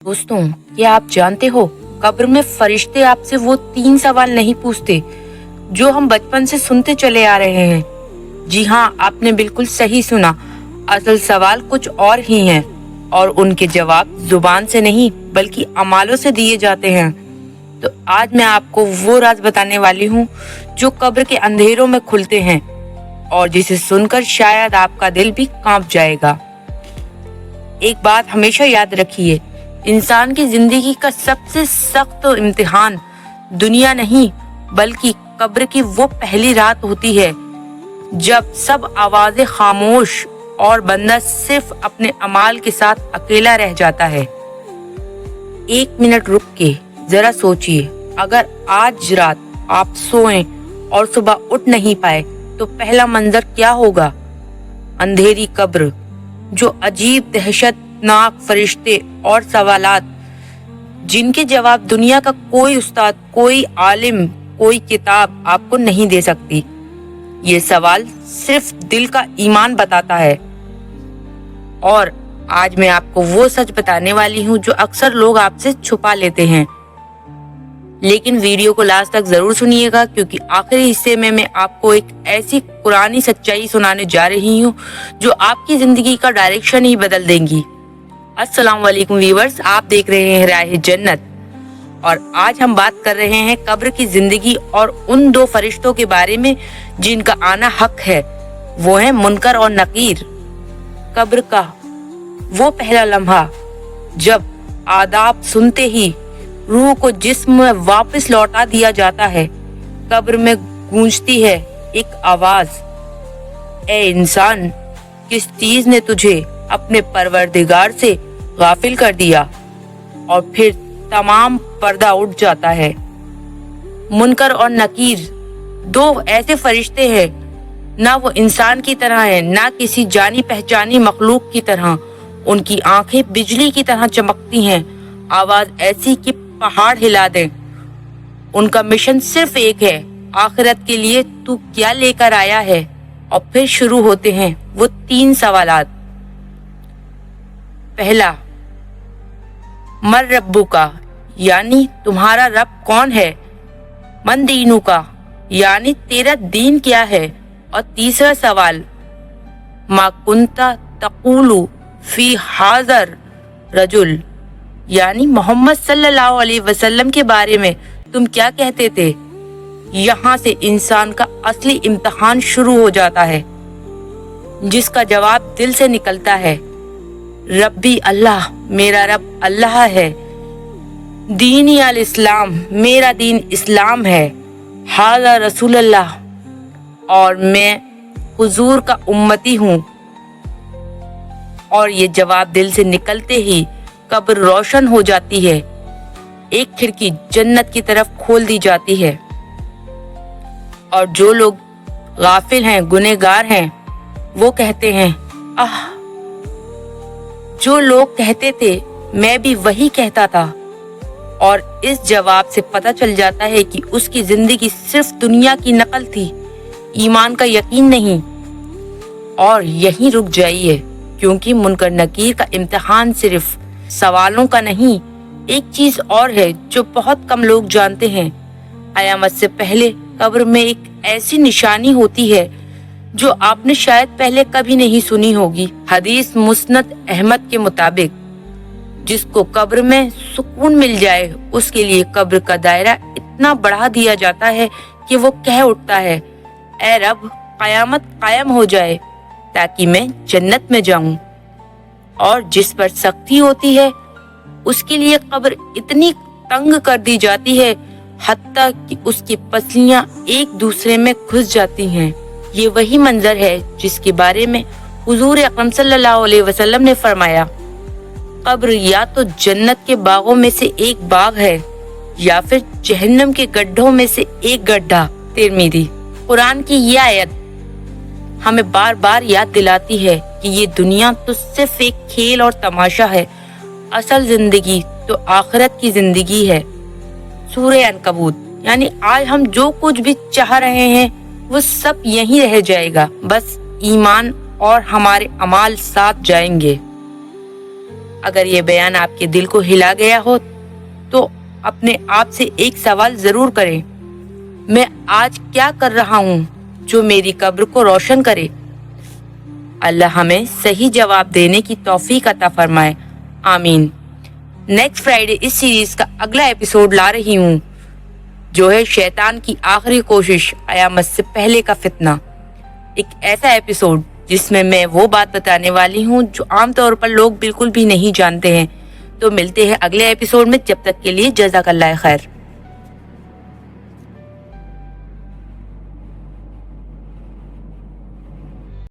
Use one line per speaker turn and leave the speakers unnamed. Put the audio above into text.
दोस्तों, क्या आप जानते हो कब्र में फरिश्ते आपसे वो 3 सवाल नहीं पूछते जो हम बचपन से सुनते चले आ रहे हैं। जी हाँ, आपने बिल्कुल सही सुना। असल सवाल कुछ और ही हैं और उनके जवाब जुबान से नहीं बल्कि अमालों से दिए जाते हैं। तो आज मैं आपको वो राज बताने वाली हूँ जो कब्र के अंधेरों में खुलते हैं और जिसे सुनकर शायद आपका दिल भी कांप जाएगा। एक बात हमेशा याद रखिए, इंसान की जिंदगी का सबसे सख्त इम्तिहान दुनिया नहीं बल्कि कब्र की वो पहली रात होती है जब सब आवाजें खामोश और बंदा सिर्फ अपने अमाल के साथ अकेला रह जाता है। 1 मिनट रुक के जरा सोचिए, अगर आज रात आप सोएं और सुबह उठ नहीं पाए तो पहला मंजर क्या होगा? अंधेरी कब्र, जो अजीब दहशतनाक फरिश्ते और सवालात जिनके जवाब दुनिया का कोई उस्ताद, कोई आलिम, कोई किताब आपको नहीं दे सकती। ये सवाल सिर्फ दिल का ईमान बताता है। और आज मैं आपको वो सच बताने वाली हूँ जो अक्सर लोग आपसे छुपा लेते हैं। लेकिन वीडियो को लास्ट तक जरूर सुनिएगा, क्योंकि आखिरी हिस्से में मैं आपको एक ऐसी पुरानी सच्चाई सुनाने जा रही हूँ जो आपकी जिंदगी का डायरेक्शन ही बदल देंगी। अस्सलाम वालेकुम व्यूअर्स, आप देख रहे हैं राह जन्नत और आज हम बात कर रहे हैं कब्र की जिंदगी और उन 2 फरिश्तों के बारे में जिनका आना हक है। वो है मुनकर और नकीर। कब्र का वो पहला लम्हा जब आदाब सुनते ही रूह को जिस्म में वापस लौटा दिया जाता है। कब्र में गूंजती है एक आवाज, ए इंसान, किस चीज ने तुझे अपने परवरदिगार से गाफिल कर दिया? और फिर तमाम पर्दा उठ जाता है। मुनकर और नकीर 2 ऐसे फरिश्ते हैं, ना वो इंसान की तरह है ना किसी जानी पहचानी मखलूक की तरह। उनकी आंखें बिजली की तरह चमकती हैं, आवाज ऐसी कि पहाड़ हिला दे। उनका मिशन सिर्फ एक है, आखिरत के लिए तू क्या लेकर आया है? और फिर शुरू होते हैं वो 3 सवालात। पहला, मर रब्बू का, यानी तुम्हारा रब कौन है? मन दीनू का, यानी तेरा दीन क्या है? और तीसरा सवाल, मा कुंता तक़ूलु फी हाज़र रजुल, यानी मोहम्मद सल्लल्लाहु अलैहि वसल्लम के बारे में तुम क्या कहते थे? यहाँ से इंसान का असली इम्तिहान शुरू हो जाता है, जिसका जवाब दिल से निकलता है। रब्बी अल्लाह, मेरा रब अल्लाह है। दीनी अल इस्लाम, मेरा दीन इस्लाम है। हाज़ा रसूलुल्लाह, और मैं हुजूर का उम्मती हूँ। और ये जवाब दिल से निकलते ही कब्र रोशन हो जाती है। एक खिड़की जन्नत की तरफ खोल दी जाती है और जो लोग गाफिल हैं, गुनहगार हैं, वो कहते हैं आह। जो लोग कहते थे मैं भी वही कहता था। और इस जवाब से पता चल जाता है कि उसकी जिंदगी सिर्फ दुनिया की नकल थी, ईमान का यकीन नहीं। और यहीं रुक जाइए, क्योंकि मुनकर नकीर का इम्तिहान सिर्फ सवालों का नहीं, एक चीज और है जो बहुत कम लोग जानते हैं। कयामत से पहले कब्र में एक ऐसी निशानी होती है जो आपने शायद पहले कभी नहीं सुनी होगी। हदीस मुस्नद अहमद के मुताबिक, जिसको कब्र में सुकून मिल जाए उसके लिए कब्र का दायरा इतना बढ़ा दिया जाता है कि वो कह उठता है, ऐ रब, कयामत कायम हो जाए ताकि मैं जन्नत में जाऊं। और जिस पर सख्ती होती है उसके लिए कब्र इतनी तंग कर दी जाती है हत्ता कि उसकी पसलियां एक दूसरे में घुस जाती हैं। ये वही मंजर है जिसके बारे में हुजूर अकरम सल्लल्लाहु अलैहि वसल्लम ने फरमाया, कब्र या तो जन्नत के बागों में से एक बाग है या फिर जहन्नम के गड्ढों में से एक गड्ढा। तिरमिज़ी। कुरान की ये आयत हमें बार बार याद दिलाती है कि ये दुनिया तो सिर्फ एक खेल और तमाशा है, असल जिंदगी तो आखिरत की जिंदगी है। सूरह अनकबूत, यानी आज हम जो कुछ भी चाह रहे हैं वो सब यहीं रह जाएगा, बस ईमान और हमारे अमाल साथ जाएंगे। اگر یہ بیان آپ کے دل کو ہلا گیا ہو تو اپنے آپ سے ایک سوال ضرور کریں، میں آج کیا کر رہا ہوں جو میری قبر کو روشن کرے؟ اللہ ہمیں صحیح جواب دینے کی توفیق عطا فرمائے، آمین۔ نیکسٹ فرائیڈے اس سیریز کا اگلا ایپیسوڈ لا رہی ہوں جو ہے شیطان کی آخری کوشش، قیامت سے پہلے کا فتنہ۔ ایک ایسا ایپیسوڈ جس میں وہ بات بتانے والی ہوں جو عام طور پر لوگ بالکل بھی نہیں جانتے ہیں۔ تو ملتے ہیں اگلے ایپیسوڈ میں، جب تک کے لیے جزاک اللہ خیر۔